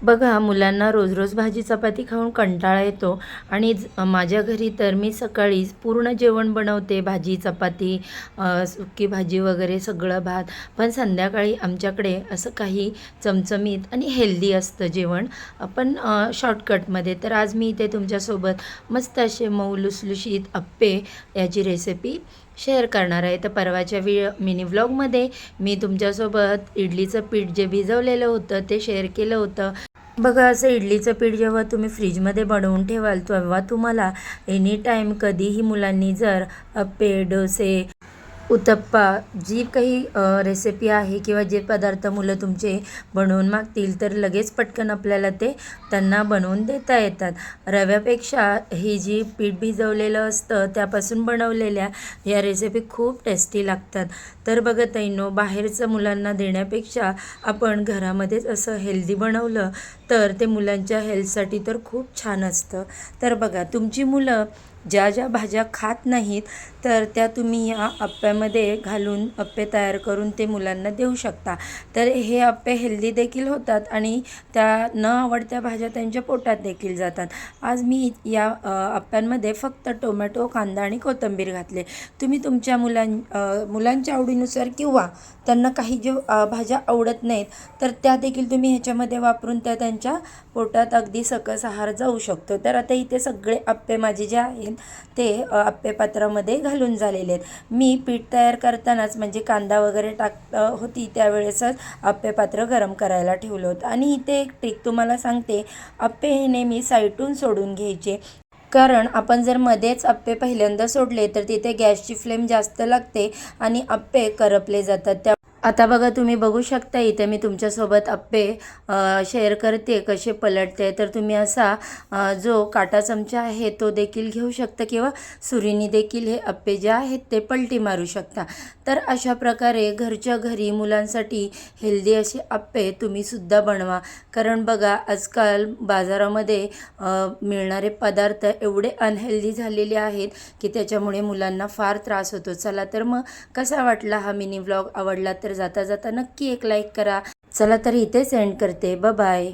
बघा, मुलांना रोज रोज भाजी चपाती खाऊन कंटाळा येतो आणि माझ्या घरी तर मी सकाळीच पूर्ण जेवण बनवते, भाजी चपाती, सुकी भाजी वगैरे सगळं भात. पण संध्याकाळी आमच्याकडे असं काही चमचमीत आणि हेल्दी असतं जेवण, पण शॉर्टकटमध्ये. तर आज मी इथे तुमच्यासोबत मस्त असे मऊ लुसलुशीत अप्पे याची रेसिपी शेअर करणार आहे. तर परवाच्या मिनी व्लॉगमध्ये मी तुमच्यासोबत इडलीचं पीठ जे भिजवलेलं होतं ते शेअर केलं होतं. बघा, असं इडलीचं पीठ जेव्हा तुम्ही फ्रीजमध्ये बनवून ठेवाल तेव्हा तुम्हाला एनी टाईम कधीही मुलांनी जर अप्पे, डोसे, उत्तप्पा जी काही रेसिपी आहे किंवा जे पदार्थ मुलं तुमचे बनवून मागतील तर लगेच पटकन आपल्याला ते त्यांना बनवून देता येतात. रव्यापेक्षा ही जी पीठ भिजवलेलं असतं त्यापासून बनवलेल्या या रेसिपी खूप टेस्टी लागतात. तर बघा ताईंनो, बाहेरचं मुलांना देण्यापेक्षा आपण घरामध्येच असं हेल्दी बनवलं तर ते मुलांच्या हेल्थसाठी तर खूप छान असतं. तर बघा, तुमची मुलं ज्या ज्या भाज्या खात नाहीत तर त्या तुम्ही या अप्प्यामध्ये घालून अप्पे तयार करून ते मुलांना देऊ शकता. तर हे अप्पे हेल्दी देखील होतात आणि त्या न आवडत्या भाज्या त्यांच्या पोटात देखील जातात. आज मी या अप्प्यांमध्ये फक्त टोमॅटो, कांदा आणि कोथिंबीर घातले. तुम्ही तुमच्या मुलांच्या आवडीनुसार किंवा त्यांना काही जे भाज्या आवडत नाहीत तर त्या देखील तुम्ही ह्याच्यामध्ये वापरून त्या त्यांच्या पोटात अगदी सकस आहार जाऊ शकतो. तर आता इथे सगळे अप्पे माझे जे आहेत ते अप्पे पात्रामध्ये घालून झालेले आहेत. मी पीठ तयार करतानाच म्हणजे कांदा वगैरे होती त्यावेळेसच अप्पे पात्र गरम करायला ठेवलं होतं. आणि इथे एक ट्रिक तुम्हाला सांगते, अप्पे हे नेहमी साईटून सोडून घ्यायचे, कारण आपण जर मध्येच अप्पे पहिल्यांदा सोडले तर तिथे गॅसची फ्लेम जास्त लागते आणि अप्पे करपले जातात. आता बघा, तुम्ही बघू शकता इथे मी तुमच्यासोबत अप्पे शेअर करते कसे पलटते. तर तुम्ही असा जो काटा चमचा आहे तो देखील घेऊ शकता किंवा सुरीने देखील हे अप्पे जे आहेत ते पलटी मारू शकता. तर अशा प्रकारे घरच्या घरी मुलांसाठी हेल्दी असे अप्पे तुम्हीसुद्धा बनवा. कारण बघा, आजकाल बाजारामध्ये मिळणारे पदार्थ एवढे अनहेल्दी झालेले आहेत की त्याच्यामुळे मुलांना फार त्रास होतो. चला तर मग कसा वाटला हा मिनी व्लॉग? आवडला तर जाता जाता नक्की एक लाईक करा. चला तर इथे सेंड करते. बाय.